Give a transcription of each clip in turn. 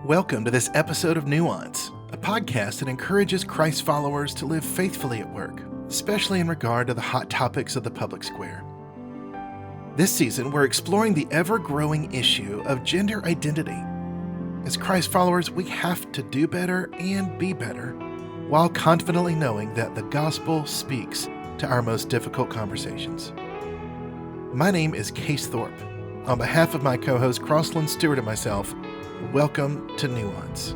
Welcome to this episode of Nuance, a podcast that encourages Christ followers to live faithfully at work, especially in regard to the hot topics of the public square. This season, we're exploring the ever-growing issue of gender identity. As Christ followers, we have to do better and be better, while confidently knowing that the gospel speaks to our most difficult conversations. My name is Case Thorpe. On behalf of my co-host Crossland Stewart and myself, welcome to Nuance.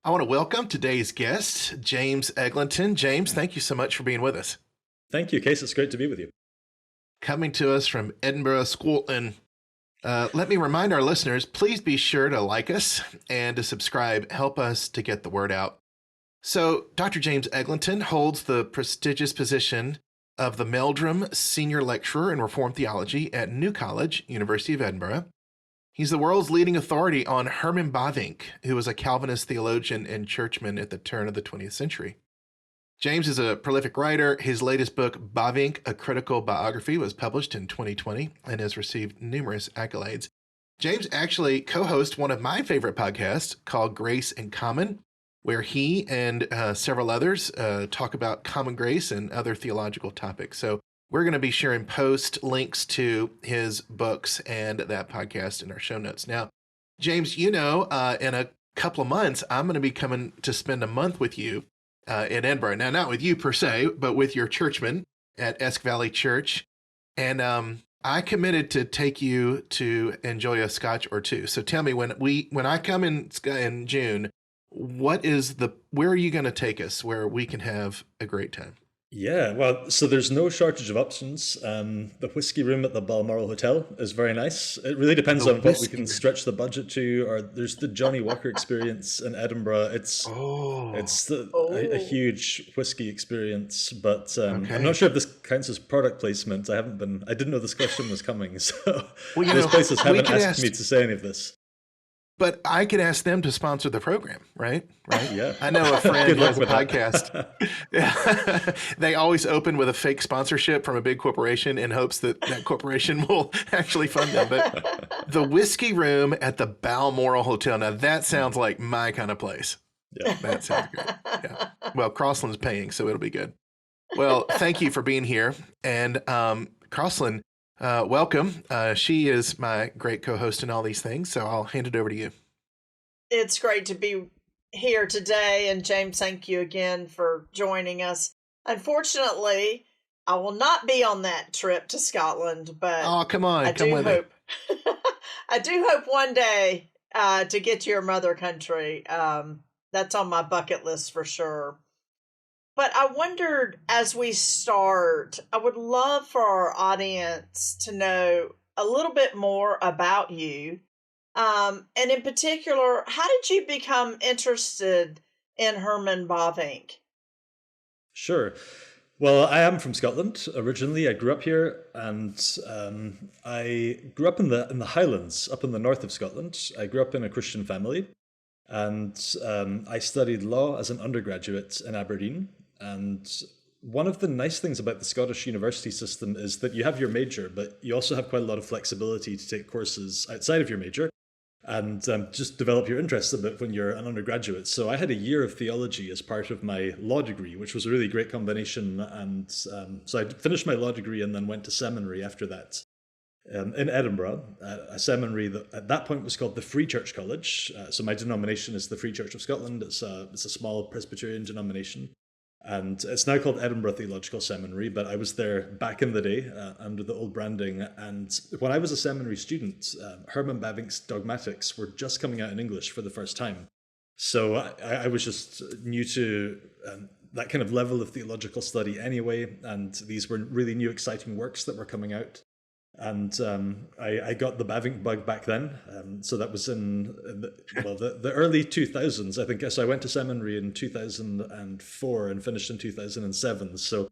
I want to welcome today's guest, James Eglinton. James, thank you so much for being with us. Thank you, Case. It's great to be with you. Coming to us from Edinburgh, Scotland. Let me remind our listeners, please be sure to like us and to subscribe. Help us to get the word out. So, Dr. James Eglinton holds the prestigious position of the Meldrum Senior Lecturer in Reformed Theology at New College, University of Edinburgh. He's the world's leading authority on Herman Bavinck, who was a Calvinist theologian and churchman at the turn of the 20th century. James is a prolific writer. His latest book, Bavinck, A Critical Biography, was published in 2020 and has received numerous accolades. James actually co-hosts one of my favorite podcasts called Grace in Common, where he and several others talk about common grace and other theological topics. So we're going to be sharing post links to his books and that podcast in our show notes. Now, James, you know, in a couple of months, I'm going to be coming to spend a month with you in Edinburgh. Now, not with you per se, but with your churchman at Esk Valley Church. And I committed to take you to enjoy a scotch or two. So tell me, when I come in June, where are you going to take us where we can have a great time? Yeah, well, so there's no shortage of options. The whiskey room at the Balmoral Hotel is very nice. It really depends on what we can stretch the budget to. Or there's the Johnny Walker experience in Edinburgh. It's a huge whiskey experience, but okay. I'm not sure if this counts as product placement. I didn't know this question was coming, so those places haven't asked me to say any of this. But I could ask them to sponsor the program, right? Yeah. I know a friend who has a podcast. Yeah. They always open with a fake sponsorship from a big corporation in hopes that corporation will actually fund them. But the whiskey room at the Balmoral Hotel, now that sounds like my kind of place. Yeah. That sounds good. Yeah. Well, Crossland's paying, so it'll be good. Well, thank you for being here. And Crossland, welcome. She is my great co-host in all these things, so I'll hand it over to you. It's great to be here today, and James, thank you again for joining us. Unfortunately, I will not be on that trip to Scotland, but oh, come on, come with me. I do hope one day to get to your mother country. That's on my bucket list for sure. But I wondered, as we start, I would love for our audience to know a little bit more about you. And in particular, how did you become interested in Herman Bavinck? Sure. Well, I am from Scotland originally. I grew up here, and I grew up in the Highlands, up in the north of Scotland. I grew up in a Christian family, and I studied law as an undergraduate in Aberdeen. And one of the nice things about the Scottish university system is that you have your major, but you also have quite a lot of flexibility to take courses outside of your major and just develop your interests a bit when you're an undergraduate. So I had a year of theology as part of my law degree, which was a really great combination. And so I finished my law degree and then went to seminary after that in Edinburgh, a seminary that at that point was called the Free Church College. So my denomination is the Free Church of Scotland. It's a small Presbyterian denomination. And it's now called Edinburgh Theological Seminary, but I was there back in the day under the old branding. And when I was a seminary student, Herman Bavinck's Dogmatics were just coming out in English for the first time. So I was just new to that kind of level of theological study anyway. And these were really new, exciting works that were coming out. And I got the Bavinck bug back then. So that was in the early 2000s, I think. So I went to seminary in 2004 and finished in 2007. So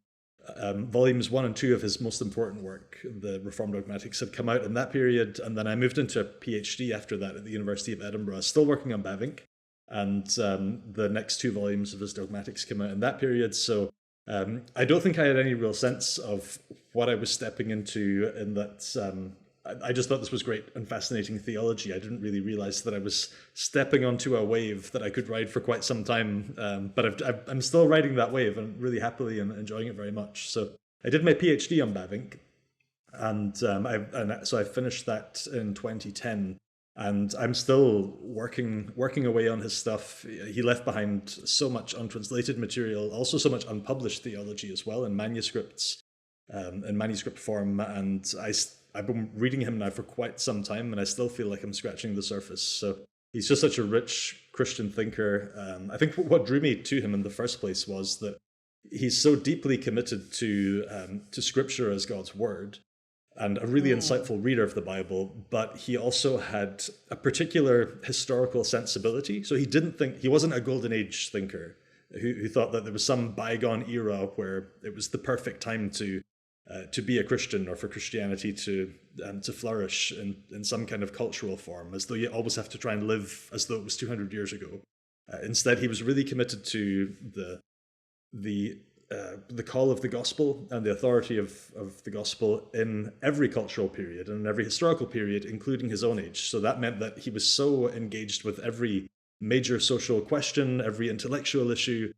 volumes 1 and 2 of his most important work, the Reformed Dogmatics, had come out in that period. And then I moved into a PhD after that at the University of Edinburgh, still working on Bavinck. and the next two volumes of his dogmatics came out in that period. So I don't think I had any real sense of what I was stepping into, in that I just thought this was great and fascinating theology. I didn't really realize that I was stepping onto a wave that I could ride for quite some time, but I'm still riding that wave, and really happily and enjoying it very much. So I did my PhD on Bavinck, and so I finished that in 2010. And I'm still working away on his stuff. He left behind so much untranslated material, also so much unpublished theology as well in manuscripts, in manuscript form. And I've been reading him now for quite some time, and I still feel like I'm scratching the surface. So he's just such a rich Christian thinker. I think what drew me to him in the first place was that he's so deeply committed to Scripture as God's word, and a really insightful reader of the Bible, but he also had a particular historical sensibility. So he wasn't a golden age thinker who thought that there was some bygone era where it was the perfect time to be a Christian, or for Christianity to flourish in some kind of cultural form, as though you always have to try and live as though it was 200 years ago. Instead, he was really committed to the call of the gospel and the authority of the gospel in every cultural period and in every historical period, including his own age. So that meant that he was so engaged with every major social question, every intellectual issue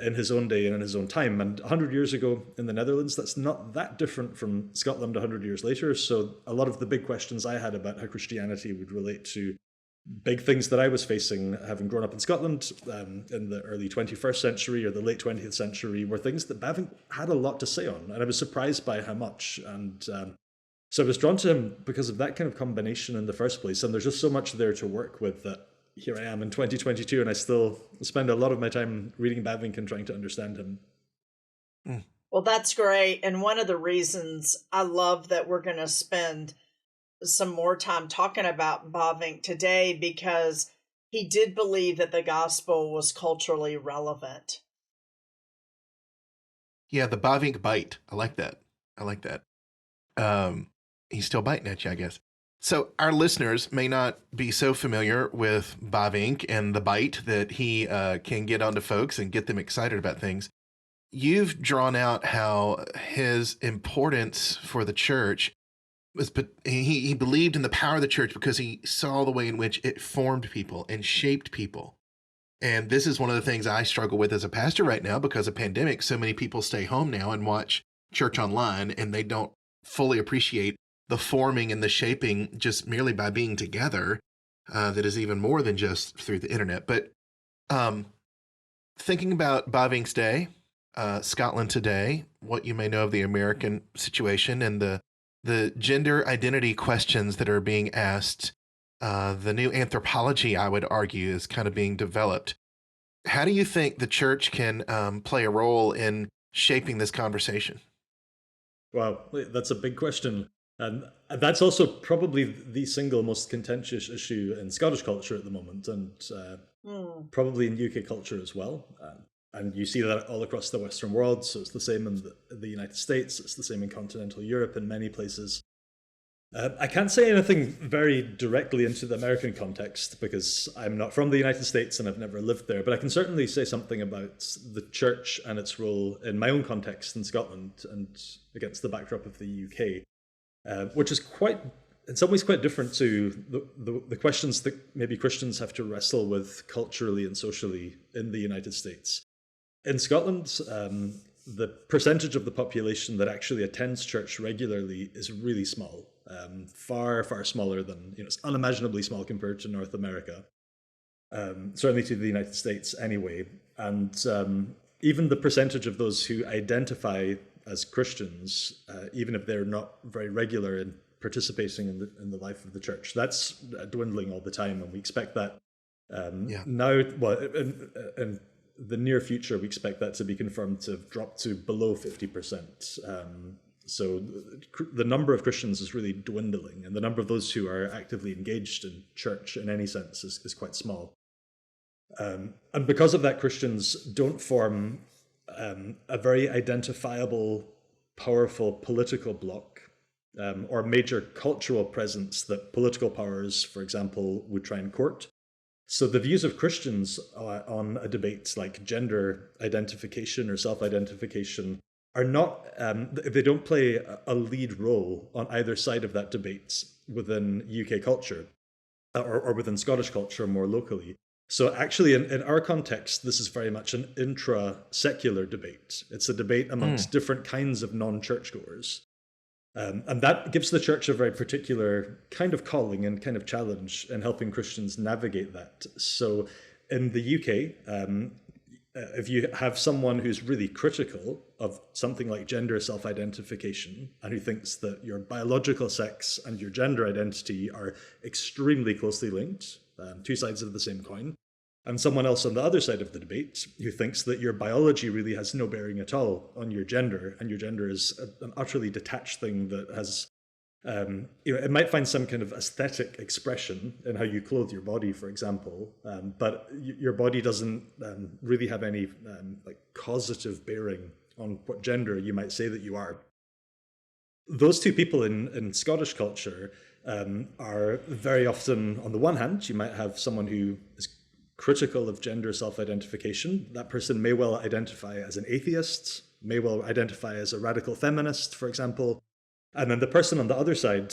in his own day and in his own time. And 100 years ago in the Netherlands, that's not that different from Scotland 100 years later. So a lot of the big questions I had about how Christianity would relate to big things that I was facing, having grown up in Scotland in the early 21st century or the late 20th century, were things that Bavinck had a lot to say on. And I was surprised by how much. And so I was drawn to him because of that kind of combination in the first place. And there's just so much there to work with that here I am in 2022, and I still spend a lot of my time reading Bavinck and trying to understand him. Well, that's great. And one of the reasons I love that we're going to spend some more time talking about Bavinck today, because he did believe that the gospel was culturally relevant. Yeah, the Bavinck bite. I like that. He's still biting at you, I guess. So our listeners may not be so familiar with Bavinck and the bite that he can get onto folks and get them excited about things. You've drawn out how his importance for the church was, but he believed in the power of the church because he saw the way in which it formed people and shaped people. And this is one of the things I struggle with as a pastor right now because of pandemic. So many people stay home now and watch church online, and they don't fully appreciate the forming and the shaping just merely by being together. That is even more than just through the internet. But thinking about Bavinck's day, Scotland today, what you may know of the American situation, and the gender identity questions that are being asked, the new anthropology, I would argue, is kind of being developed. How do you think the church can play a role in shaping this conversation? Well, that's a big question. And that's also probably the single most contentious issue in Scottish culture at the moment, and probably in UK culture as well. And you see that all across the Western world. So it's the same in the United States. It's the same in continental Europe in many places. I can't say anything very directly into the American context because I'm not from the United States and I've never lived there. But I can certainly say something about the church and its role in my own context in Scotland and against the backdrop of the UK, which is in some ways quite different to the questions that maybe Christians have to wrestle with culturally and socially in the United States. In Scotland, the percentage of the population that actually attends church regularly is really small, far, far smaller than, it's unimaginably small compared to North America, certainly to the United States anyway. And even the percentage of those who identify as Christians, even if they're not very regular in participating in the life of the church, that's dwindling all the time. And we expect that now, well, in the near future, we expect that to be confirmed to drop to below 50%. So the number of Christians is really dwindling, and the number of those who are actively engaged in church in any sense is quite small. And because of that, Christians don't form a very identifiable, powerful political bloc or major cultural presence that political powers, for example, would try and court. So the views of Christians on a debate like gender identification or self-identification are not, they don't play a lead role on either side of that debate within UK culture or within Scottish culture more locally. So actually, in our context, this is very much an intra-secular debate. It's a debate amongst different kinds of non-churchgoers. And that gives the church a very particular kind of calling and kind of challenge in helping Christians navigate that. So in the UK, if you have someone who's really critical of something like gender self-identification and who thinks that your biological sex and your gender identity are extremely closely linked, two sides of the same coin, and someone else on the other side of the debate who thinks that your biology really has no bearing at all on your gender, and your gender is an utterly detached thing that has, it might find some kind of aesthetic expression in how you clothe your body, for example, but your body doesn't really have any like causative bearing on what gender you might say that you are. Those two people in Scottish culture are very often, on the one hand, you might have someone who is critical of gender self-identification. That person may well identify as an atheist, may well identify as a radical feminist, for example. And then the person on the other side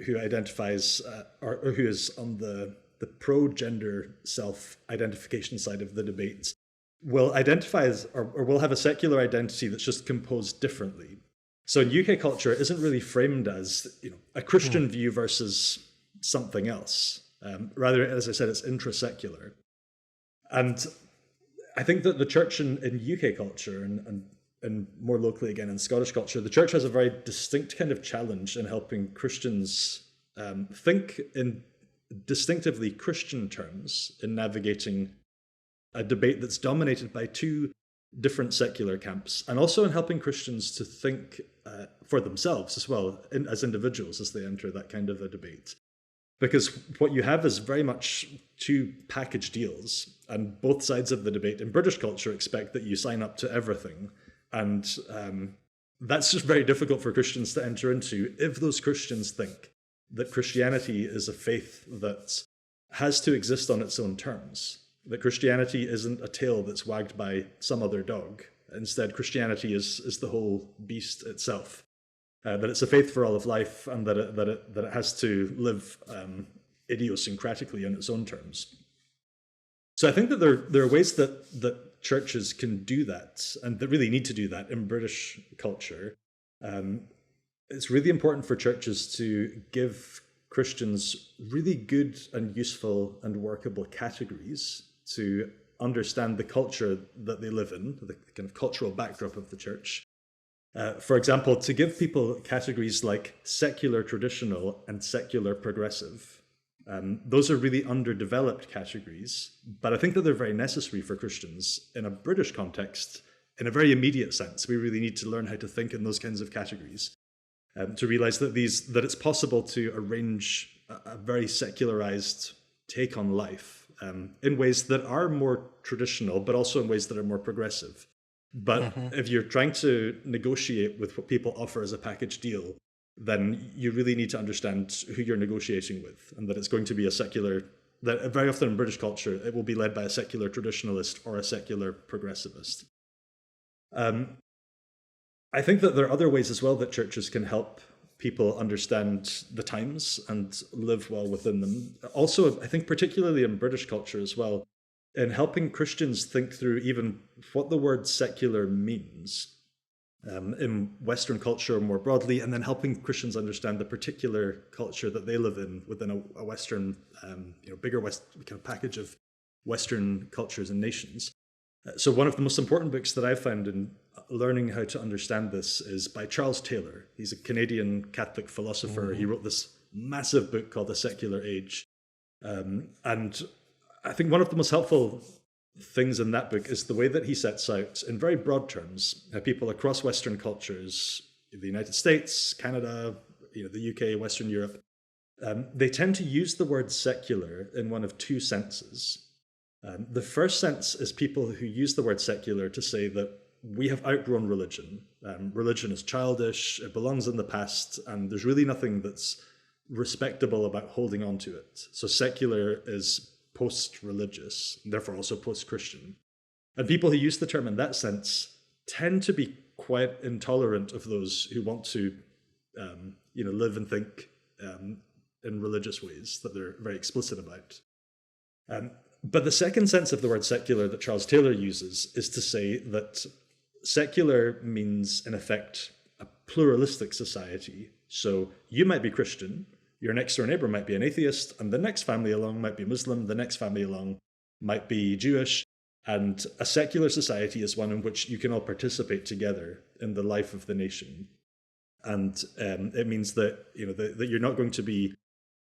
who identifies or who is on the pro-gender self-identification side of the debate will identify as, or will have a secular identity that's just composed differently. So in UK culture, it isn't really framed as a Christian view versus something else. Rather, as I said, it's intra-secular. And I think that the church in UK culture and more locally again in Scottish culture, the church has a very distinct kind of challenge in helping Christians think in distinctively Christian terms in navigating a debate that's dominated by two different secular camps, and also in helping Christians to think for themselves as well, as individuals as they enter that kind of a debate. Because what you have is very much two package deals, and both sides of the debate in British culture expect that you sign up to everything. And that's just very difficult for Christians to enter into if those Christians think that Christianity is a faith that has to exist on its own terms, that Christianity isn't a tail that's wagged by some other dog. Instead, Christianity is the whole beast itself. That it's a faith for all of life, and that it has to live idiosyncratically on its own terms. So I think that there are ways that churches can do that, and that really need to do that in British culture. It's really important for churches to give Christians really good and useful and workable categories to understand the culture that they live in, the kind of cultural backdrop of the church. For example, to give people categories like secular traditional and secular progressive. Those are really underdeveloped categories, but I think that they're very necessary for Christians in a British context. In a very immediate sense, we really need to learn how to think in those kinds of categories, to realize that it's possible to arrange a very secularized take on life in ways that are more traditional, but also in ways that are more progressive. But if you're trying to negotiate with what people offer as a package deal, then you really need to understand who you're negotiating with, and that it's going to be that very often in British culture, it will be led by a secular traditionalist or a secular progressivist. I think that there are other ways as well that churches can help people understand the times and live well within them. Also, I think particularly in British culture as well, in helping Christians think through even what the word secular means in Western culture more broadly, and then helping Christians understand the particular culture that they live in within a Western, bigger kind of package of Western cultures and nations. So one of the most important books that I've found in learning how to understand this is by Charles Taylor. He's a Canadian Catholic philosopher. He wrote this massive book called The Secular Age. And I think one of the most helpful things in that book is the way that he sets out, in very broad terms, how people across Western cultures, the United States, Canada, the UK, Western Europe, they tend to use the word secular in one of two senses. The first sense is people who use the word secular to say that we have outgrown religion. Religion is childish, it belongs in the past, and there's really nothing that's respectable about holding on to it. So secular is post-religious, and therefore also post-Christian. And people who use the term in that sense tend to be quite intolerant of those who want to, live and think in religious ways that they're very explicit about. But the second sense of the word secular that Charles Taylor uses is to say that secular means, in effect, a pluralistic society. So you might be Christian, your next door neighbor might be an atheist, and the next family along might be Muslim, the next family along might be Jewish. And a secular society is one in which you can all participate together in the life of the nation. And it means that, that you're not going to be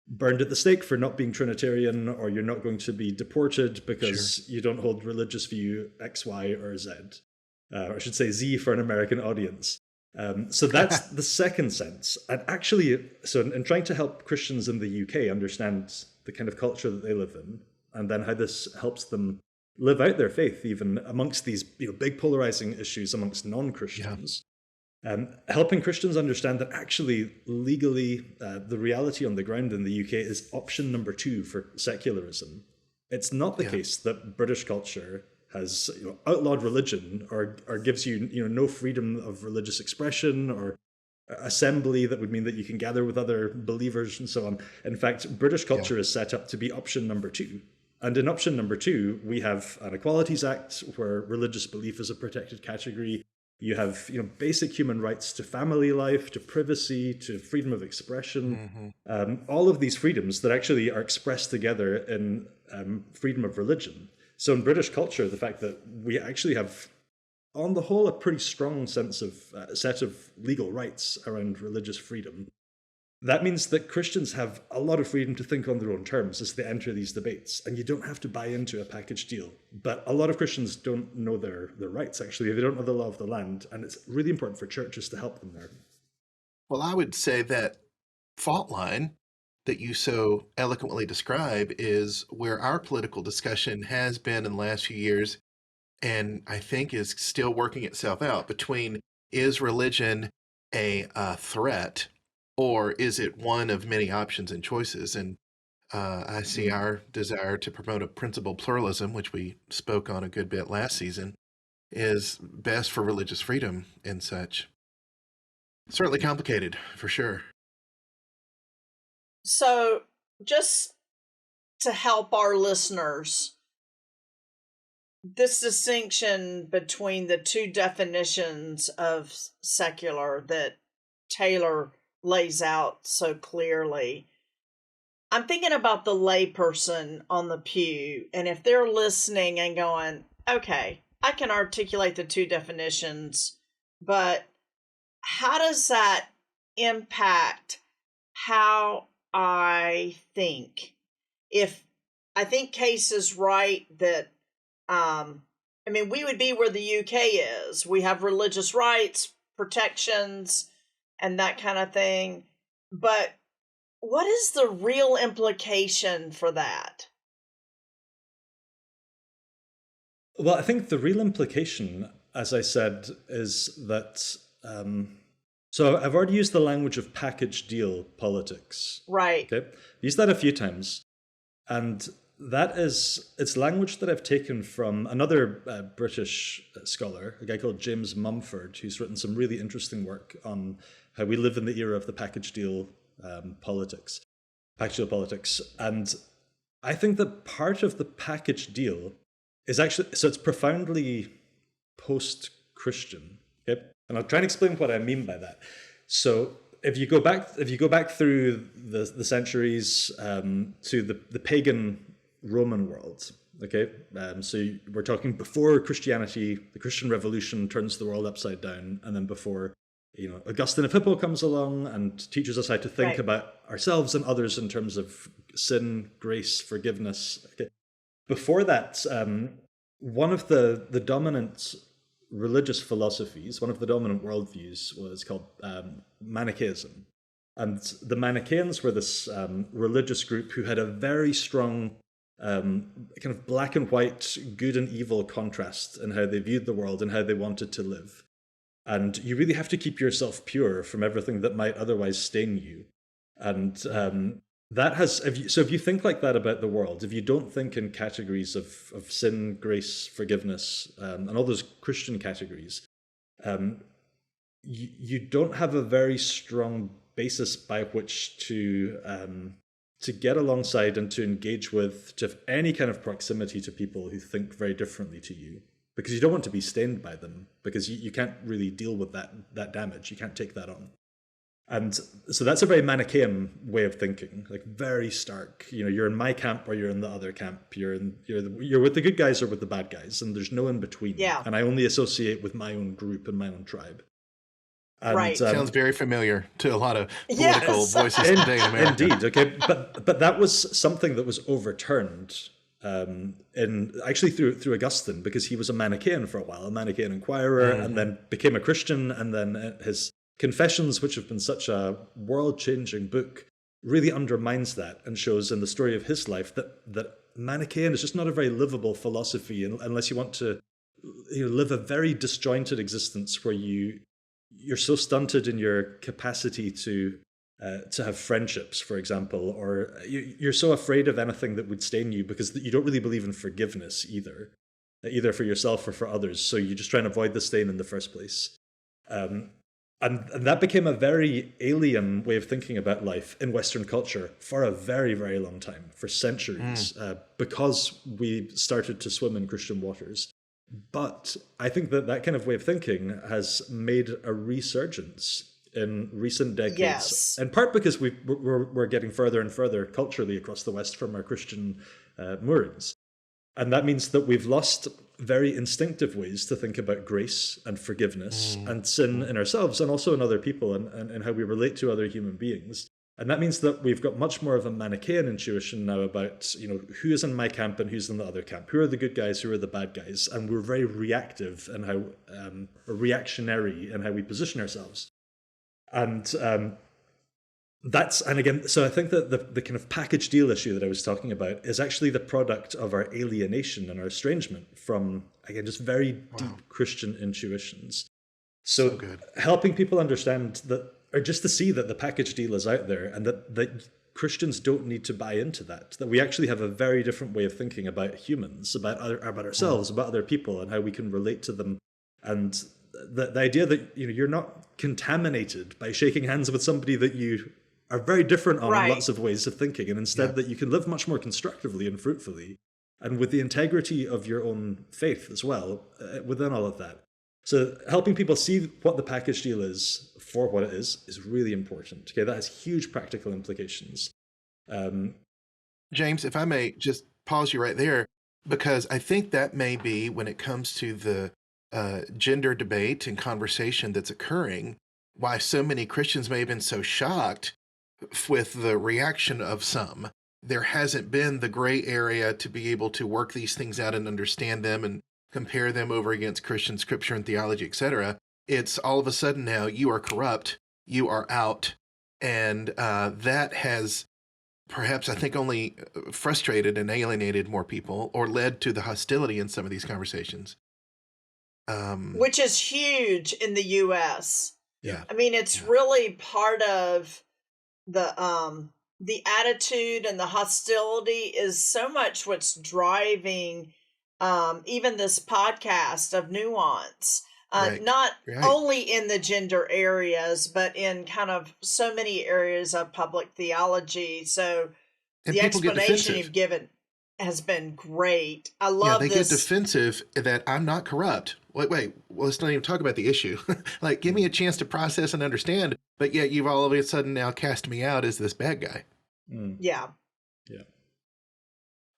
burned at the stake for not being Trinitarian, or you're not going to be deported because you don't hold religious view X, Y, or Z. Or I should say Z for an American audience. So that's the second sense. And actually, so in trying to help Christians in the UK understand the kind of culture that they live in, and then how this helps them live out their faith, even amongst these big polarizing issues amongst non-Christians, helping Christians understand that actually, legally, the reality on the ground in the UK is option number 2 for secularism. It's not the case that British culture has outlawed religion or gives you no freedom of religious expression or assembly that would mean that you can gather with other believers and so on. In fact, British culture is set up to be option number 2. And in option number 2, we have an Equalities Act where religious belief is a protected category. You have basic human rights to family life, to privacy, to freedom of expression, all of these freedoms that actually are expressed together in freedom of religion. So in British culture, the fact that we actually have, on the whole, a pretty strong sense of set of legal rights around religious freedom, that means that Christians have a lot of freedom to think on their own terms as they enter these debates, and you don't have to buy into a package deal. But a lot of Christians don't know their rights, actually. They don't know the law of the land, and it's really important for churches to help them there. Well, I would say that fault line that you so eloquently describe is where our political discussion has been in the last few years, and I think is still working itself out between, is religion a threat, or is it one of many options and choices? And I see our desire to promote a principled pluralism, which we spoke on a good bit last season, is best for religious freedom and such. Certainly complicated, for sure. So just to help our listeners, this distinction between the two definitions of secular that Taylor lays out so clearly, I'm thinking about the layperson on the pew, and if they're listening and going, okay, I can articulate the two definitions, but how does that impact how I think? If I think Case is right that, we would be where the UK is. We have religious rights, protections, and that kind of thing. But what is the real implication for that? Well, I think the real implication, as I said, is that, so I've already used the language of package deal politics. Right. Okay. I've used that a few times. And it's language that I've taken from another British scholar, a guy called James Mumford, who's written some really interesting work on how we live in the era of the package deal politics. And I think that part of the package deal is actually, so it's profoundly post-Christian. Okay? And I'll try and explain what I mean by that. So if you go back through the centuries to the pagan Roman world, okay, so we're talking before Christianity, the Christian Revolution turns the world upside down, and then before Augustine of Hippo comes along and teaches us how to think about ourselves and others in terms of sin, grace, forgiveness. Okay. Before that, one of the dominant religious philosophies, one of the dominant worldviews was called Manichaeism. And the Manichaeans were this religious group who had a very strong kind of black and white, good and evil contrast in how they viewed the world and how they wanted to live. And you really have to keep yourself pure from everything that might otherwise stain you. And if you think like that about the world, if you don't think in categories of sin, grace, forgiveness, and all those Christian categories, you don't have a very strong basis by which to get alongside and to engage with, to have any kind of proximity to people who think very differently to you, because you don't want to be stained by them, because you can't really deal with that damage. You can't take that on. And so that's a very Manichaean way of thinking, like very stark. You're in my camp or you're in the other camp. You're with the good guys or with the bad guys, and there's no in between. Yeah. And I only associate with my own group and my own tribe. And, right. Sounds very familiar to a lot of political voices today in America. Indeed. Okay, but that was something that was overturned actually through Augustine, because he was a Manichaean for a while, a Manichaean inquirer, and then became a Christian, and then his Confessions, which have been such a world-changing book, really undermines that and shows in the story of his life that Manichaean is just not a very livable philosophy unless you want to live a very disjointed existence where you're so stunted in your capacity to have friendships, for example, or you're so afraid of anything that would stain you because you don't really believe in forgiveness either for yourself or for others. So you just try and avoid the stain in the first place. And that became a very alien way of thinking about life in Western culture for a very, very long time, for centuries, because we started to swim in Christian waters. But I think that kind of way of thinking has made a resurgence in recent decades, yes. in part because we're getting further and further culturally across the West from our Christian moorings. And that means that we've lost very instinctive ways to think about grace and forgiveness and sin in ourselves and also in other people and how we relate to other human beings. And that means that we've got much more of a Manichaean intuition now about, who is in my camp and who's in the other camp, who are the good guys, who are the bad guys. And we're very reactive in how, reactionary in how we position ourselves. And so I think that the kind of package deal issue that I was talking about is actually the product of our alienation and our estrangement from, again, just very deep Christian intuitions. So good. Helping people understand that, or just to see that the package deal is out there and that Christians don't need to buy into that we actually have a very different way of thinking about humans, about ourselves, about other people and how we can relate to them. And the idea that, you're not contaminated by shaking hands with somebody that you are very different on in lots of ways of thinking, and instead that you can live much more constructively and fruitfully and with the integrity of your own faith as well within all of that. So helping people see what the package deal is for what it is really important. Okay, that has huge practical implications. James, if I may just pause you right there, because I think that may be, when it comes to the gender debate and conversation that's occurring, why so many Christians may have been so shocked with the reaction of some. There hasn't been the gray area to be able to work these things out and understand them and compare them over against Christian scripture and theology, etc. It's all of a sudden now, you are corrupt, you are out. And that has perhaps, I think, only frustrated and alienated more people or led to the hostility in some of these conversations. Which is huge in the U.S. Yeah. I mean, it's really part of the attitude, and the hostility is so much what's driving even this podcast of Nuance. Not only in the gender areas, but in kind of so many areas of public theology. So the explanation you've given has been great. I love this. They get defensive that I'm not corrupt. Wait, well, let's not even talk about the issue. Like, give me a chance to process and understand, but yet you've all of a sudden now cast me out as this bad guy. Yeah.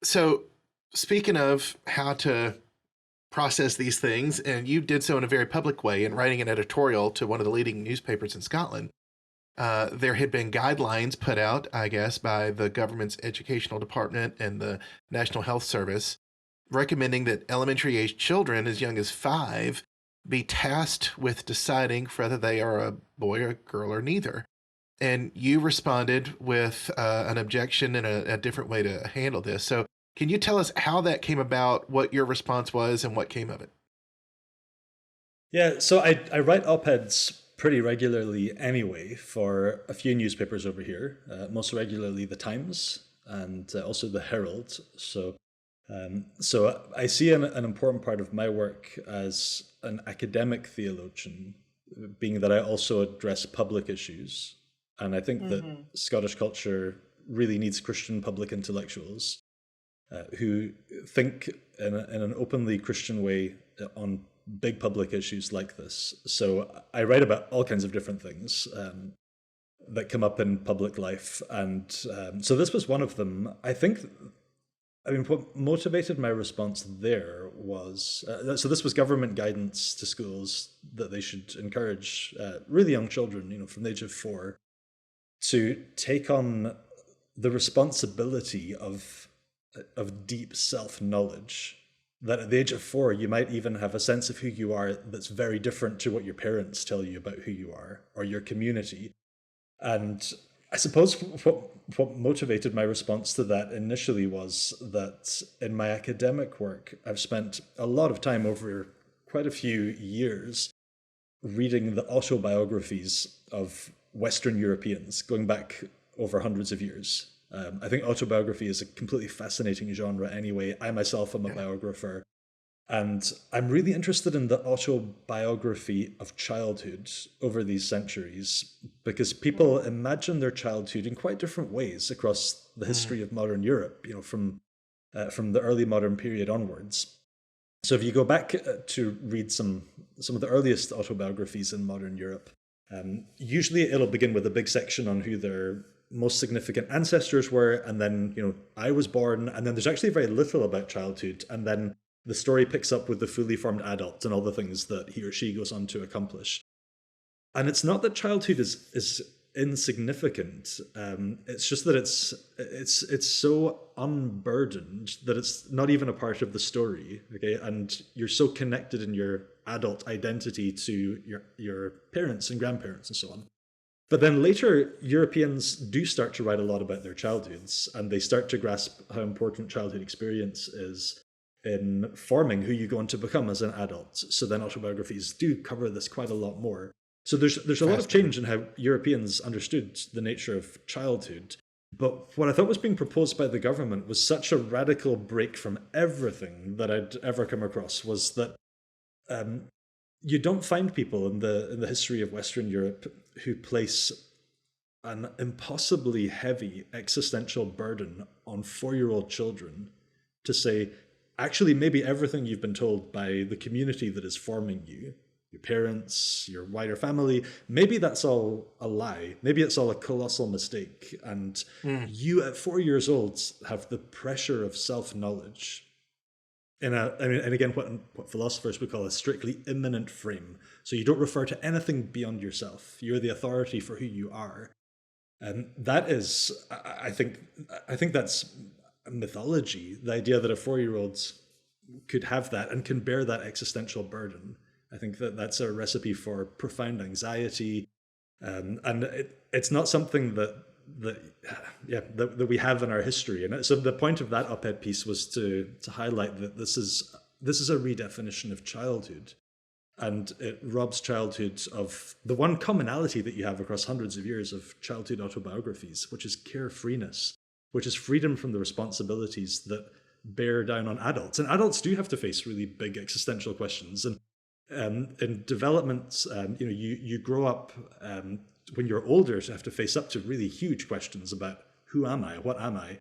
So speaking of how to process these things, and you did so in a very public way in writing an editorial to one of the leading newspapers in Scotland, there had been guidelines put out, I guess, by the government's educational department and the National Health Service, recommending that elementary-age children as young as 5 be tasked with deciding whether they are a boy or a girl or neither. And you responded with an objection and a different way to handle this. So can you tell us how that came about, what your response was, and what came of it? Yeah, so I write op-eds pretty regularly anyway for a few newspapers over here, most regularly the Times and also the Herald. So I see an important part of my work as an academic theologian, being that I also address public issues. And I think that Scottish culture really needs Christian public intellectuals who think in an openly Christian way on big public issues like this. So I write about all kinds of different things that come up in public life. And so this was one of them. What motivated my response there was, so this was government guidance to schools that they should encourage really young children, from the age of 4, to take on the responsibility of deep self-knowledge, that at the age of 4, you might even have a sense of who you are that's very different to what your parents tell you about who you are, or your community. And I suppose what motivated my response to that initially was that in my academic work, I've spent a lot of time over quite a few years reading the autobiographies of Western Europeans, going back over hundreds of years. I think autobiography is a completely fascinating genre anyway. I myself am a biographer. And I'm really interested in the autobiography of childhood over these centuries, because people imagine their childhood in quite different ways across the history of modern Europe, from the early modern period onwards. So if you go back to read some of the earliest autobiographies in modern Europe, usually it'll begin with a big section on who their most significant ancestors were, and then, I was born, and then there's actually very little about childhood, and then the story picks up with the fully formed adult and all the things that he or she goes on to accomplish. And it's not that childhood is insignificant. It's just that it's so unburdened that it's not even a part of the story. Okay, and you're so connected in your adult identity to your parents and grandparents and so on. But then later, Europeans do start to write a lot about their childhoods, and they start to grasp how important childhood experience is in forming who you go on to become as an adult. So then autobiographies do cover this quite a lot more. So there's a lot of change in how Europeans understood the nature of childhood. But what I thought was being proposed by the government was such a radical break from everything that I'd ever come across, was that you don't find people in the history of Western Europe who place an impossibly heavy existential burden on 4-year-old children to say, actually, maybe everything you've been told by the community that is forming you, your parents, your wider family, maybe that's all a lie. Maybe it's all a colossal mistake. And you at 4 years old have the pressure of self-knowledge and again, what philosophers would call a strictly immanent frame. So you don't refer to anything beyond yourself. You're the authority for who you are. And that is, I think that's mythology, the idea that a 4-year-old could have that and can bear that existential burden. I think that's a recipe for profound anxiety, and it's not something that we have in our history. And so the point of that op-ed piece was to highlight that this is a redefinition of childhood, and it robs childhood of the one commonality that you have across hundreds of years of childhood autobiographies, which is carefreeness, which is freedom from the responsibilities that bear down on adults. And adults do have to face really big existential questions. And in development, you grow up when you're older to have to face up to really huge questions about who am I, what am I?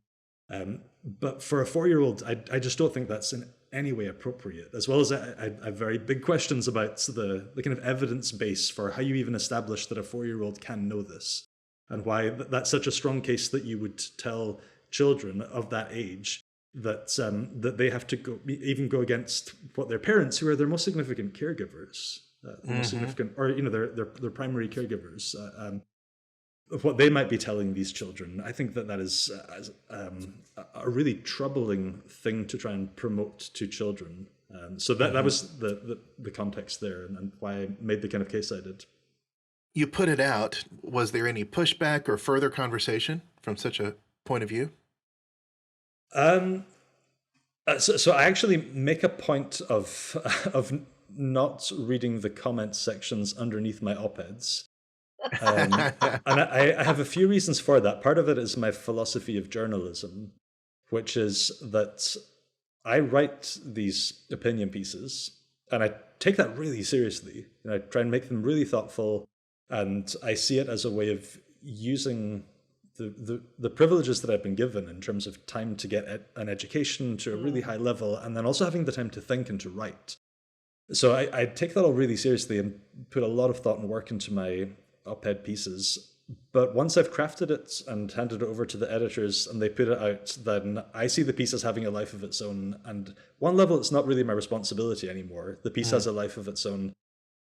But for a 4-year-old, I just don't think that's in any way appropriate. As well as I have very big questions about the kind of evidence base for how you even establish that a 4-year-old can know this, and why that's such a strong case that you would tell children of that age that they have to go against what their parents, who are their most significant caregivers, most significant, or their primary caregivers, what they might be telling these children. I think that is a really troubling thing to try and promote to children. So that was the context there, and why I made the kind of case I did. You put it out. Was there any pushback or further conversation from such a point of view? So I actually make a point of not reading the comments sections underneath my op-eds. And I have a few reasons for that. Part of it is my philosophy of journalism, which is that I write these opinion pieces and I take that really seriously. And I try and make them really thoughtful, and I see it as a way of using the privileges that I've been given in terms of time to get an education to a really high level, and then also having the time to think and to write. So I take that all really seriously and put a lot of thought and work into my op-ed pieces. But once I've crafted it and handed it over to the editors and they put it out, then I see the piece as having a life of its own. And one level, it's not really my responsibility anymore. The piece has a life of its own.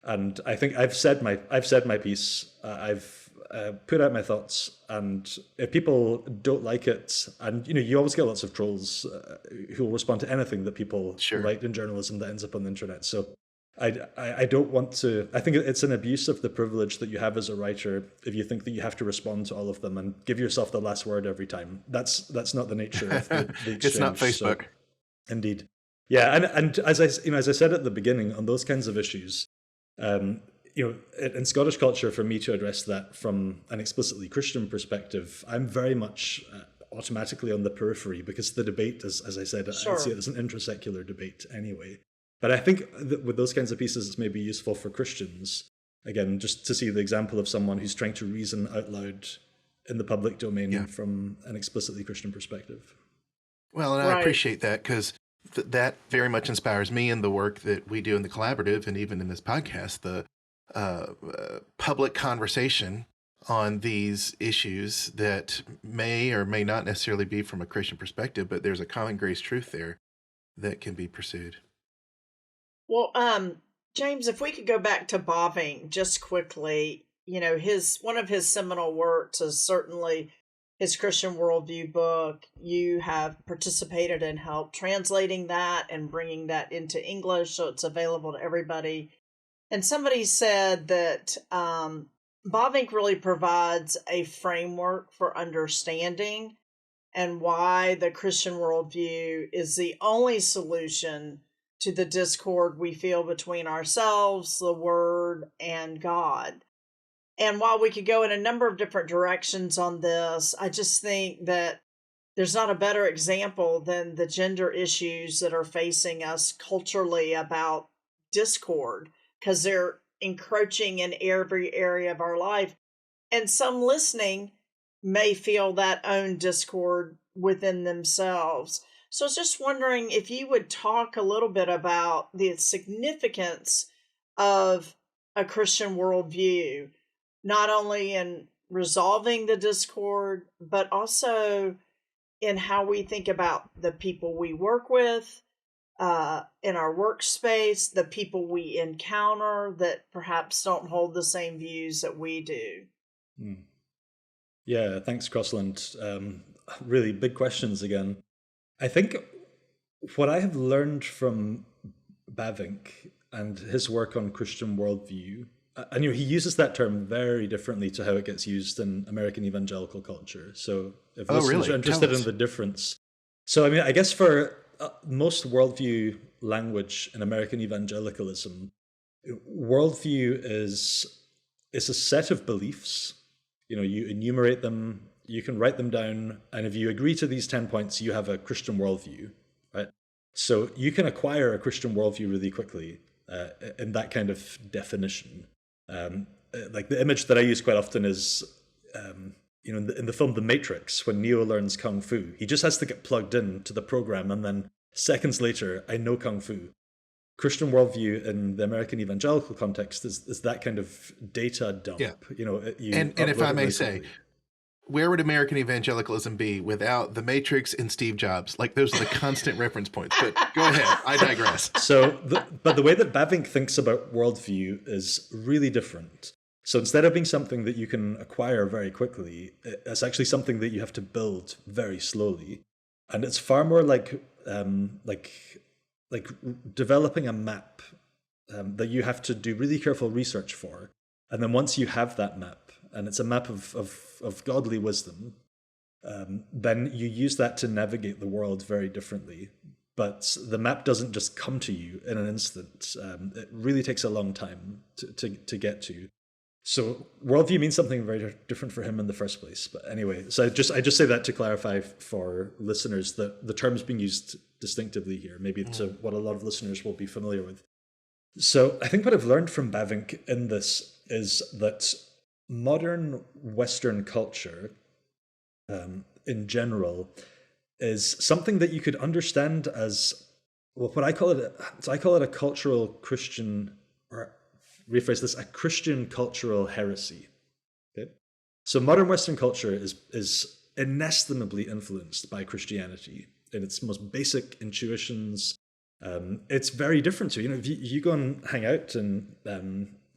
And I think I've said my piece. I've put out my thoughts, and if people don't like it, and you always get lots of trolls who will respond to anything that people write in journalism that ends up on the internet. So I don't want to. I think it's an abuse of the privilege that you have as a writer if you think that you have to respond to all of them and give yourself the last word every time. That's not the nature of the exchange. It's not Facebook. So, indeed, yeah, and as I said at the beginning, on those kinds of issues, in Scottish culture, for me to address that from an explicitly Christian perspective, I'm very much automatically on the periphery, because the debate, as I said, I see it as an intrasecular debate anyway. But I think that with those kinds of pieces, it's maybe useful for Christians, again, just to see the example of someone who's trying to reason out loud in the public domain from an explicitly Christian perspective. Well, and I appreciate that, because that very much inspires me in the work that we do in the collaborative, and even in this podcast, the public conversation on these issues that may or may not necessarily be from a Christian perspective, but there's a common grace truth there that can be pursued. Well, James, if we could go back to Bavinck just quickly, one of his seminal works is certainly his Christian Worldview book. You have participated in help translating that and bringing that into English, so it's available to everybody. And somebody said that Bavinck really provides a framework for understanding and why the Christian worldview is the only solution to the discord we feel between ourselves, the Word, and God. And while we could go in a number of different directions on this, I just think that there's not a better example than the gender issues that are facing us culturally about discord, because they're encroaching in every area of our life. And some listening may feel that own discord within themselves. So I was just wondering if you would talk a little bit about the significance of a Christian worldview, not only in resolving the discord, but also in how we think about the people we work with, in our workspace, the people we encounter that perhaps don't hold the same views that we do. Yeah, thanks, Crossland. Really big questions again. I think what I have learned from Bavinck and his work on Christian worldview, and he uses that term very differently to how it gets used in American evangelical culture. So if listeners are interested in the difference. So, I guess for most worldview language in American evangelicalism, worldview is a set of beliefs. You enumerate them, you can write them down, and if you agree to these 10 points, you have a Christian worldview, right? So you can acquire a Christian worldview really quickly in that kind of definition. Like the image that I use quite often is, in the film The Matrix, when Neo learns Kung Fu, he just has to get plugged in to the program, and then seconds later, I know Kung Fu. Christian worldview in the American evangelical context is that kind of data dump. Yeah. And if I may say, where would American evangelicalism be without The Matrix and Steve Jobs? Like, those are the constant reference points. But go ahead, I digress. So, but the way that Bavinck thinks about worldview is really different. So instead of being something that you can acquire very quickly, it's actually something that you have to build very slowly. And it's far more like developing a map that you have to do really careful research for. And then once you have that map, and it's a map of godly wisdom, then you use that to navigate the world very differently. but the map doesn't just come to you in an instant. It really takes a long time to get to. So worldview means something very different for him in the first place. But anyway, so I just say that to clarify for listeners that the term's being used distinctively here, maybe to what a lot of listeners will be familiar with. So I think what I've learned from Bavinck in this is that modern Western culture, in general, is something that you could understand as, well, what I call it. I call it a cultural Christian, or rephrase this, a Christian cultural heresy. Okay, so modern Western culture is inestimably influenced by Christianity in its most basic intuitions. It's very different. So, if you go and hang out in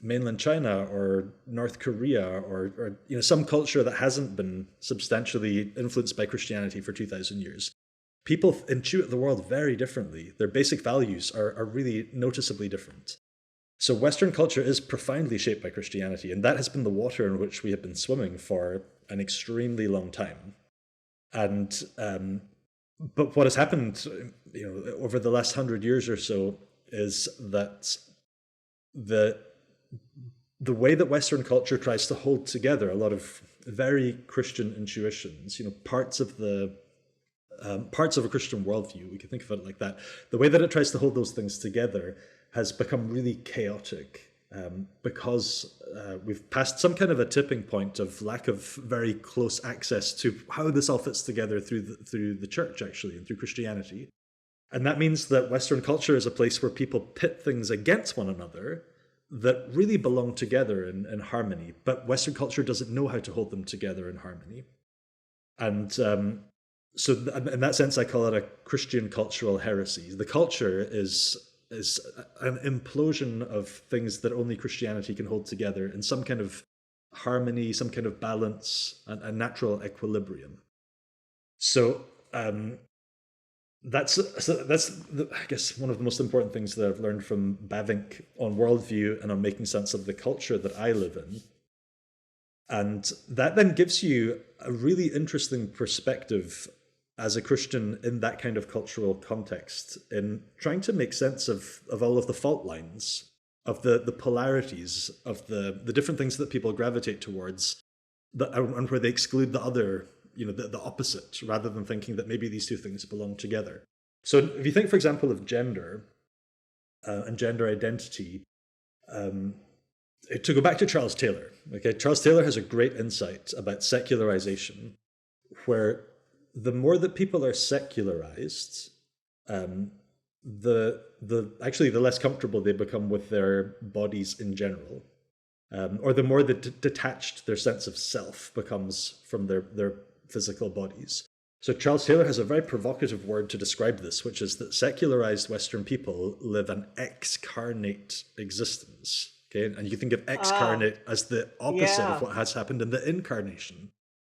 mainland China or North Korea or some culture that hasn't been substantially influenced by Christianity for 2,000 years, people intuit the world very differently. Their basic values are really noticeably different. So Western culture is profoundly shaped by Christianity, and that has been the water in which we have been swimming for an extremely long time. And but what has happened, over the last 100 years or so, is that the way that Western culture tries to hold together a lot of very Christian intuitions, parts of a Christian worldview, we can think of it like that. The way that it tries to hold those things together has become really chaotic because we've passed some kind of a tipping point of lack of very close access to how this all fits together through the church, actually, and through Christianity. And that means that Western culture is a place where people pit things against one another that really belong together in harmony, but Western culture doesn't know how to hold them together in harmony. And so in that sense, I call it a Christian cultural heresy. The culture is an implosion of things that only Christianity can hold together in some kind of harmony, some kind of balance, and a natural equilibrium. So that's I guess one of the most important things that I've learned from Bavinck on worldview and on making sense of the culture that I live in. And that then gives you a really interesting perspective as a Christian in that kind of cultural context, in trying to make sense of all of the fault lines, of the polarities, of the different things that people gravitate towards, and where they exclude the other, the opposite, rather than thinking that maybe these two things belong together. So if you think, for example, of gender and gender identity, to go back to Charles Taylor, okay, Charles Taylor has a great insight about secularization, where the more that people are secularized, the less comfortable they become with their bodies in general, or the more detached their sense of self becomes from their physical bodies. So Charles Taylor has a very provocative word to describe this, which is that secularized Western people live an excarnate existence. Okay, and you can think of excarnate as the opposite of what has happened in the incarnation.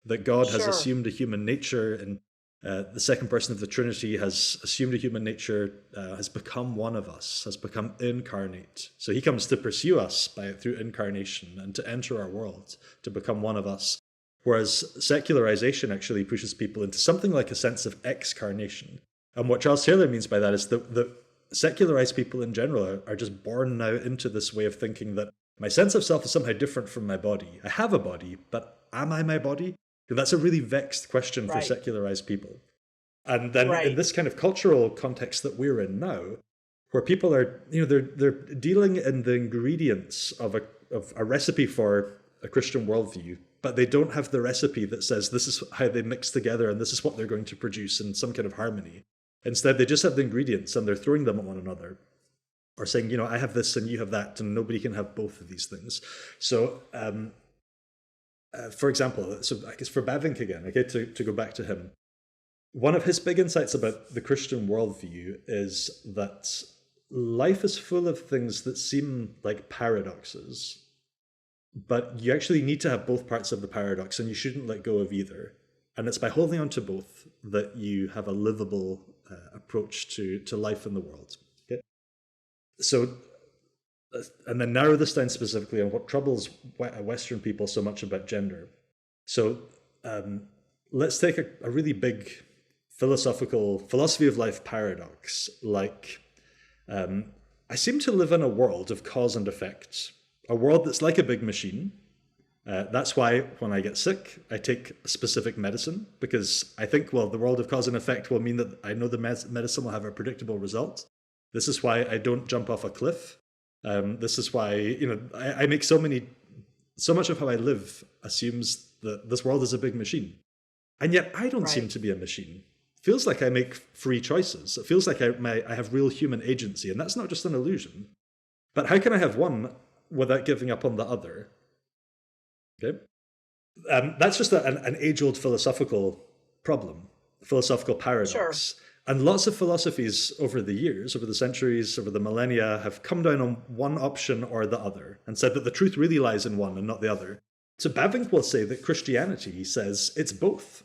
That God has assumed a human nature, and the second person of the Trinity has assumed a human nature, has become one of us, has become incarnate. So he comes to pursue us through incarnation and to enter our world, to become one of us. Whereas secularization actually pushes people into something like a sense of excarnation. And what Charles Taylor means by that is that secularized people in general are just born now into this way of thinking that my sense of self is somehow different from my body. I have a body, but am I my body? That's a really vexed question for secularized people. And then in this kind of cultural context that we're in now, where people are, they're dealing in the ingredients of a recipe for a Christian worldview, but they don't have the recipe that says this is how they mix together and this is what they're going to produce in some kind of harmony. Instead, they just have the ingredients and they're throwing them at one another, or saying, I have this and you have that, and nobody can have both of these things. So, for example, so I guess for Bavinck again, okay, to go back to him, one of his big insights about the Christian worldview is that life is full of things that seem like paradoxes, but you actually need to have both parts of the paradox, and you shouldn't let go of either. And it's by holding on to both that you have a livable approach to life in the world. Okay? So, and then narrow this down specifically on what troubles Western people so much about gender. So let's take a really big philosophy of life paradox, like I seem to live in a world of cause and effect, a world that's like a big machine. That's why when I get sick, I take a specific medicine, because I think, well, the world of cause and effect will mean that I know the medicine will have a predictable result. This is why I don't jump off a cliff. This is why, I make so much of how I live assumes that this world is a big machine. And yet I don't seem to be a machine. It feels like I make free choices. It feels like I have real human agency, and that's not just an illusion. But how can I have one without giving up on the other? Okay, that's just an age-old philosophical problem, philosophical paradox. Sure. And lots of philosophies over the years, over the centuries, over the millennia, have come down on one option or the other and said that the truth really lies in one and not the other. So Bavinck will say that Christianity says it's both.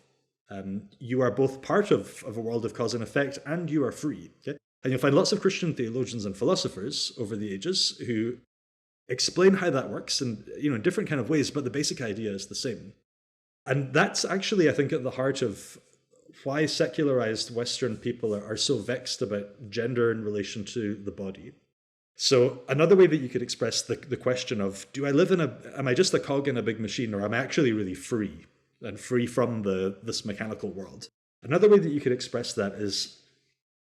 You are both part of a world of cause and effect, and you are free. Okay? And you'll find lots of Christian theologians and philosophers over the ages who explain how that works in different kind of ways, but the basic idea is the same. And that's actually, I think, at the heart of why secularized Western people are so vexed about gender in relation to the body. So another way that you could express the question of, am I just a cog in a big machine, or am I actually really free and free from this mechanical world? Another way that you could express that is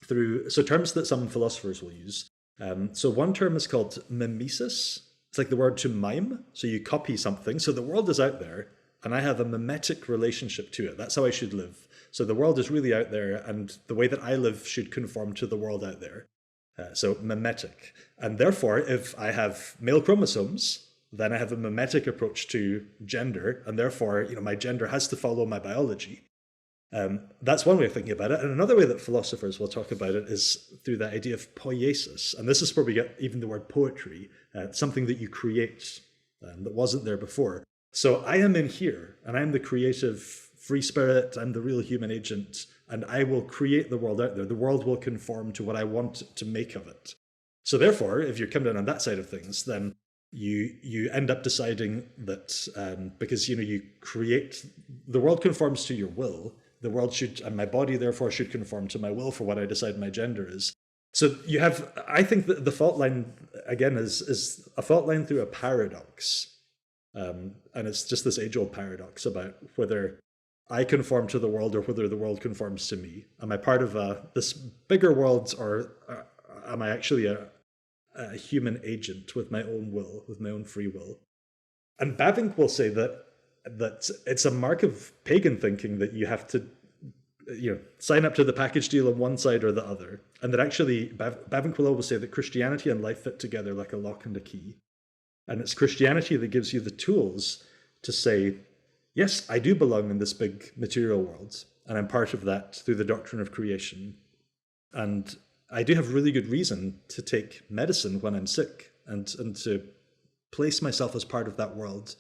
through terms that some philosophers will use. So one term is called mimesis. It's like the word to mime. So you copy something. So the world is out there, and I have a mimetic relationship to it. That's how I should live. So the world is really out there, and the way that I live should conform to the world out there. So mimetic. And therefore, if I have male chromosomes, then I have a mimetic approach to gender, and therefore, my gender has to follow my biology. That's one way of thinking about it. And another way that philosophers will talk about it is through the idea of poiesis. And this is where we get even the word poetry, something that you create that wasn't there before. So I am in here, and I'm the creative free spirit, I'm the real human agent, and I will create the world out there. The world will conform to what I want to make of it. So therefore, if you come down on that side of things, then you end up deciding that because you create, the world conforms to your will. The world should, and my body therefore should conform to my will for what I decide my gender is. So you have, I think that the fault line, again, is a fault line through a paradox. And it's just this age-old paradox about whether I conform to the world or whether the world conforms to me. Am I part of this bigger world, or am I actually a human agent with my own will, with my own free will? And Bavinck will say that it's a mark of pagan thinking that you have to sign up to the package deal on one side or the other. And that actually, Bavinck will always say that Christianity and life fit together like a lock and a key. And it's Christianity that gives you the tools to say, yes, I do belong in this big material world, and I'm part of that through the doctrine of creation. And I do have really good reason to take medicine when I'm sick and to place myself as part of that world.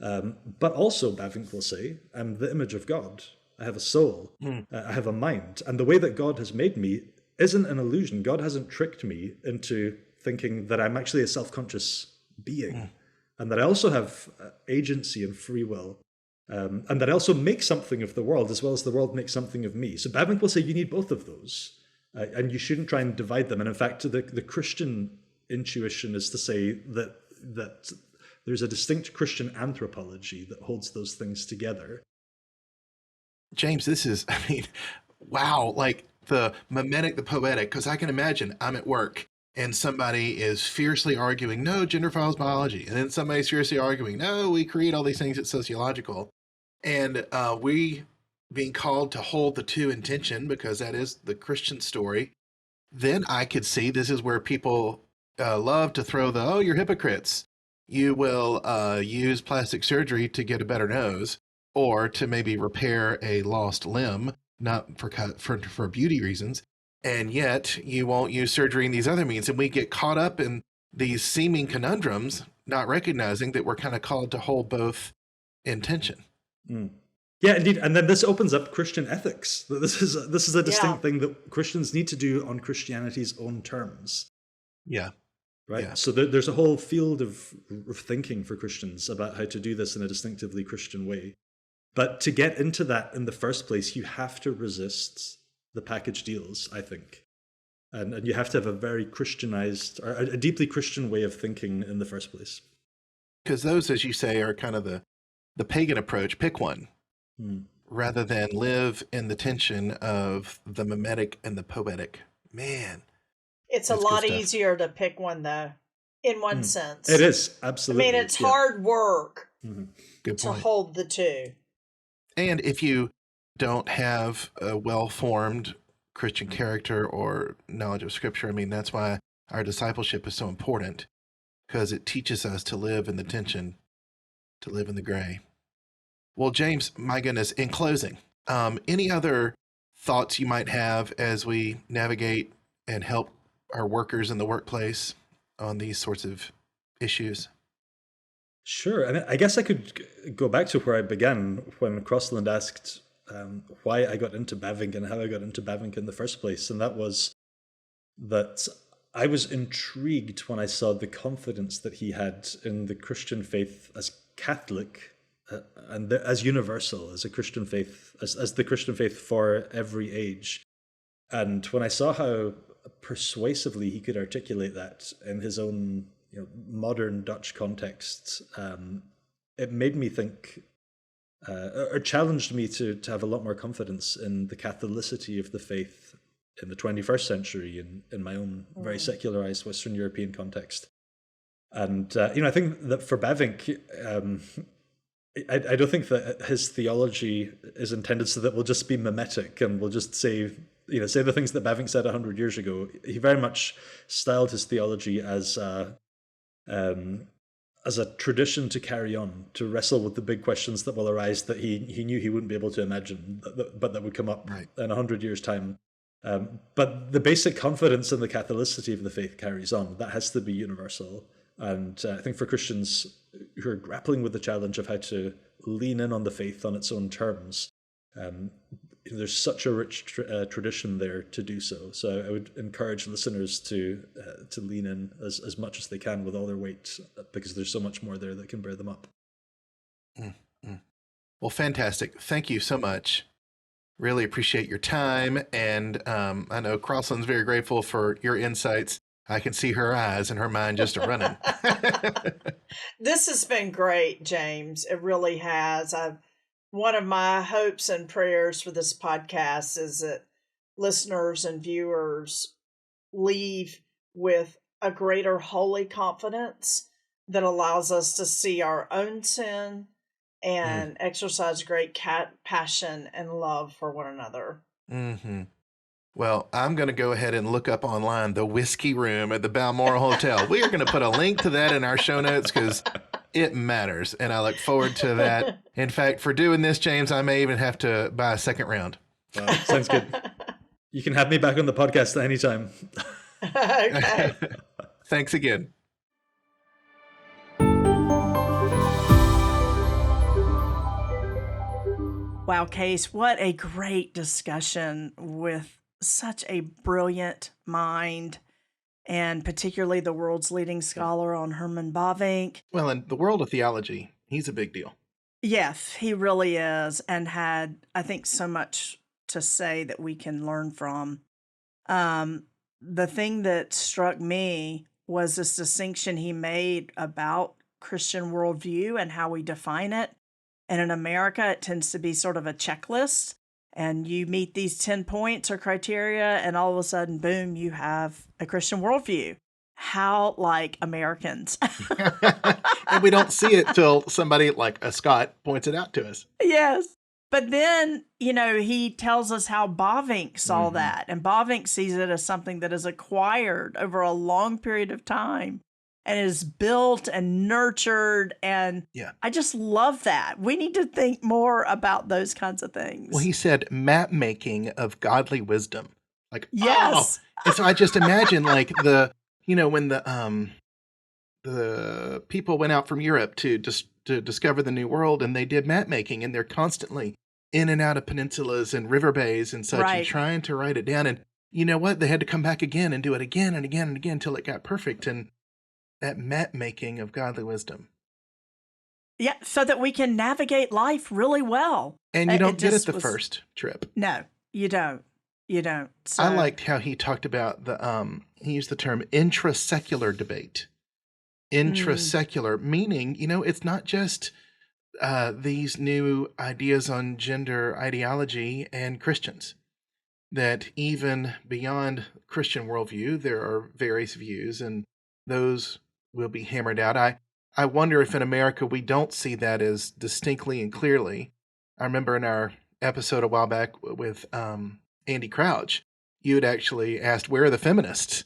But also, Bavinck will say, I'm the image of God. I have a soul. I have a mind. And the way that God has made me isn't an illusion. God hasn't tricked me into thinking that I'm actually a self-conscious being, and that I also have agency and free will, and that I also make something of the world as well as the world makes something of me. So Bavinck will say you need both of those, and you shouldn't try and divide them. And in fact, the Christian intuition is to say that there's a distinct Christian anthropology that holds those things together. James, this is, wow, like the mimetic, the poetic, because I can imagine I'm at work and somebody is fiercely arguing, no, gender follows biology. And then somebody's fiercely arguing, no, we create all these things, it's sociological. And we being called to hold the two in tension, because that is the Christian story. Then I could see this is where people love to throw oh, you're hypocrites. You will use plastic surgery to get a better nose, or to maybe repair a lost limb, not for beauty reasons. And yet you won't use surgery in these other means. And we get caught up in these seeming conundrums, not recognizing that we're kind of called to hold both in tension. Yeah, indeed. And then this opens up Christian ethics. This is a distinct thing that Christians need to do on Christianity's own terms. Yeah. Right. Yeah. So there's a whole field of thinking for Christians about how to do this in a distinctively Christian way. But to get into that in the first place, you have to resist the package deals, I think. And you have to have a very Christianized, or a deeply Christian way of thinking in the first place. Because those, as you say, are kind of the pagan approach. Pick one, rather than live in the tension of the mimetic and the poetic. Man, It's a that's good lot stuff. easier to pick one, though, in one sense. It is, I absolutely. mean, it's hard work Good to point. hold the two. And if you don't have a well-formed Christian character or knowledge of Scripture, I mean, that's why our discipleship is so important, because it teaches us to live in the tension, to live in the gray. Well, James, my goodness, in closing, any other thoughts you might have as we navigate and help our workers in the workplace on these sorts of issues? Sure. I mean, I guess I could go back to where I began when Crossland asked why I got into Bavinck and how I got into Bavinck in the first place. And that was that I was intrigued when I saw the confidence that he had in the Christian faith as Catholic and as universal as a Christian faith, as the Christian faith for every age. And when I saw how persuasively he could articulate that in his own modern Dutch context, it made me think, or challenged me to have a lot more confidence in the Catholicity of the faith in the 21st century in my own very secularized Western European context. And, I think that for Bavinck, I don't think that his theology is intended so that we'll just be mimetic and we'll just say the things that Bavinck said 100 years ago. He very much styled his theology as a tradition to carry on, to wrestle with the big questions that will arise that he knew he wouldn't be able to imagine, but that would come up in 100 years' time. But the basic confidence in the Catholicity of the faith carries on. That has to be universal. And I think for Christians who are grappling with the challenge of how to lean in on the faith on its own terms, there's such a rich tradition there to do so. So I would encourage listeners to lean in as much as they can with all their weight, because there's so much more there that can bear them up. Well, fantastic. Thank you so much. Really appreciate your time. And I know Crossland's very grateful for your insights. I can see her eyes and her mind just running. This has been great, James. It really has. One of my hopes and prayers for this podcast is that listeners and viewers leave with a greater holy confidence that allows us to see our own sin and exercise great passion and love for one another. Mm-hmm. Well, I'm going to go ahead and look up online the Whiskey Room at the Balmoral Hotel. We are going to put a link to that in our show notes because it matters, and I look forward to that. In fact, for doing this, James, I may even have to buy a second round. Sounds good. You can have me back on the podcast anytime. Okay. Thanks again. Wow, Case, what a great discussion with such a brilliant mind, and particularly the world's leading scholar on Herman Bavinck. Well, in the world of theology, he's a big deal. Yes, he really is, and had, I think, so much to say that we can learn from. The thing that struck me was this distinction he made about Christian worldview and how we define it. And in America, it tends to be sort of a checklist, and you meet these 10 points or criteria, and all of a sudden, boom, you have a Christian worldview. How like Americans. And we don't see it till somebody like a Scott points it out to us. Yes. But then, he tells us how Bavinck saw that. And Bavinck sees it as something that is acquired over a long period of time and is built and nurtured. And I just love that. We need to think more about those kinds of things. Well, he said map making of godly wisdom. Like, yes. Oh. And so I just imagine like when the people went out from Europe to discover the New World, and they did map making, and they're constantly in and out of peninsulas and river bays and such, and trying to write it down. And you know what? They had to come back again and do it again and again and again until it got perfect. And that map making of godly wisdom. Yeah, so that we can navigate life really well. And you don't get it just the was- first trip. No, you don't. You don't. So, I liked how he talked about he used the term intrasecular debate. Intrasecular, meaning, it's not just these new ideas on gender ideology and Christians. That even beyond Christian worldview, there are various views, and those will be hammered out. I wonder if in America we don't see that as distinctly and clearly. I remember in our episode a while back with Andy Crouch, you had actually asked, where are the feminists?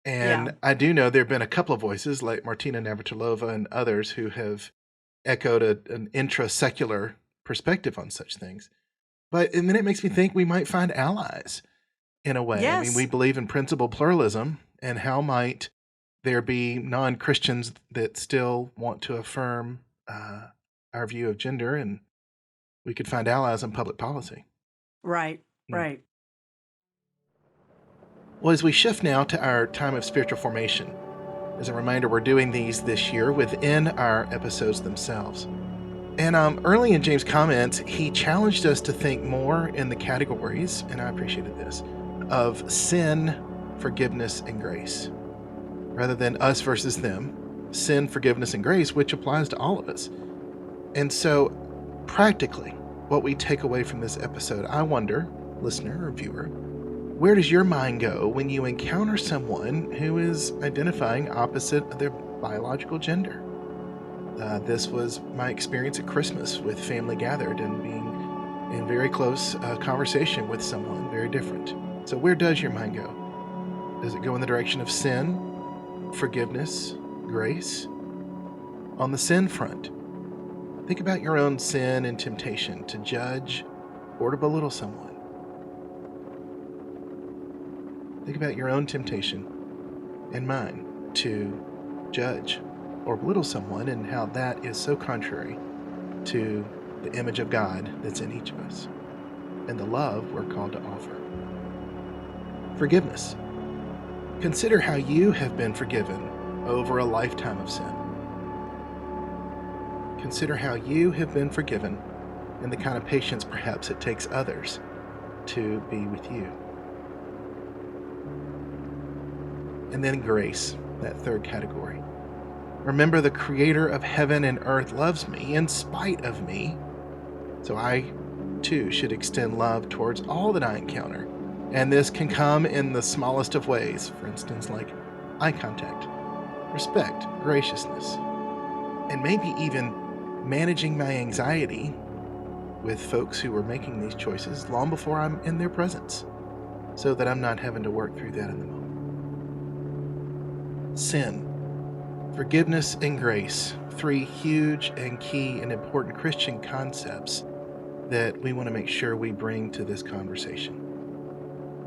And Yeah. I do know there have been a couple of voices like Martina Navratilova and others who have echoed an intrasecular perspective on such things. And then it makes me think we might find allies in a way. I mean, Yes. we believe in principle pluralism, and how might there be non-Christians that still want to affirm our view of gender, and we could find allies in public policy. Right, Hmm. right. Well, as we shift now to our time of spiritual formation, as a reminder, we're doing these this year within our episodes themselves. And early in James' comments, he challenged us to think more in the categories, and I appreciated this, of sin, forgiveness, and grace. Rather than us versus them, sin, forgiveness, and grace, which applies to all of us. And so, practically, what we take away from this episode, I wonder, listener or viewer, where does your mind go when you encounter someone who is identifying opposite of their biological gender? This was my experience at Christmas with family gathered and being in very close conversation with someone very different. So where does your mind go? Does it go in the direction of sin, forgiveness, grace? On the sin front, think about your own sin and temptation to judge or to belittle someone. Think about your own temptation and mine to judge or belittle someone, and how that is so contrary to the image of God that's in each of us and the love we're called to offer. Forgiveness. Consider how you have been forgiven over a lifetime of sin. Consider how you have been forgiven and the kind of patience perhaps it takes others to be with you. And then grace, that third category. Remember, the creator of heaven and earth loves me in spite of me. So I, too, should extend love towards all that I encounter. And this can come in the smallest of ways, for instance, like eye contact, respect, graciousness, and maybe even managing my anxiety with folks who are making these choices long before I'm in their presence, so that I'm not having to work through that in the moment. Sin, forgiveness, and grace, three huge and key and important Christian concepts that we want to make sure we bring to this conversation.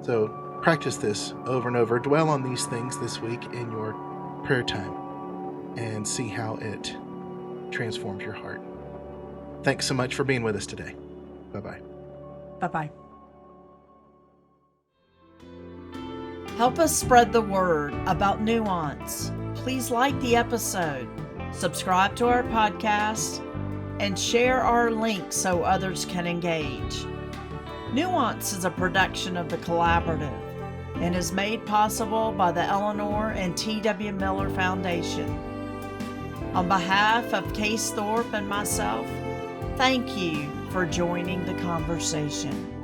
So practice this over and over. Dwell on these things this week in your prayer time and see how it transforms your heart. Thanks so much for being with us today. Bye-bye. Bye-bye. Help us spread the word about Nuance. Please like the episode, subscribe to our podcast, and share our link so others can engage. Nuance is a production of The Collaborative and is made possible by the Eleanor and T.W. Miller Foundation. On behalf of Case Thorpe and myself, thank you for joining the conversation.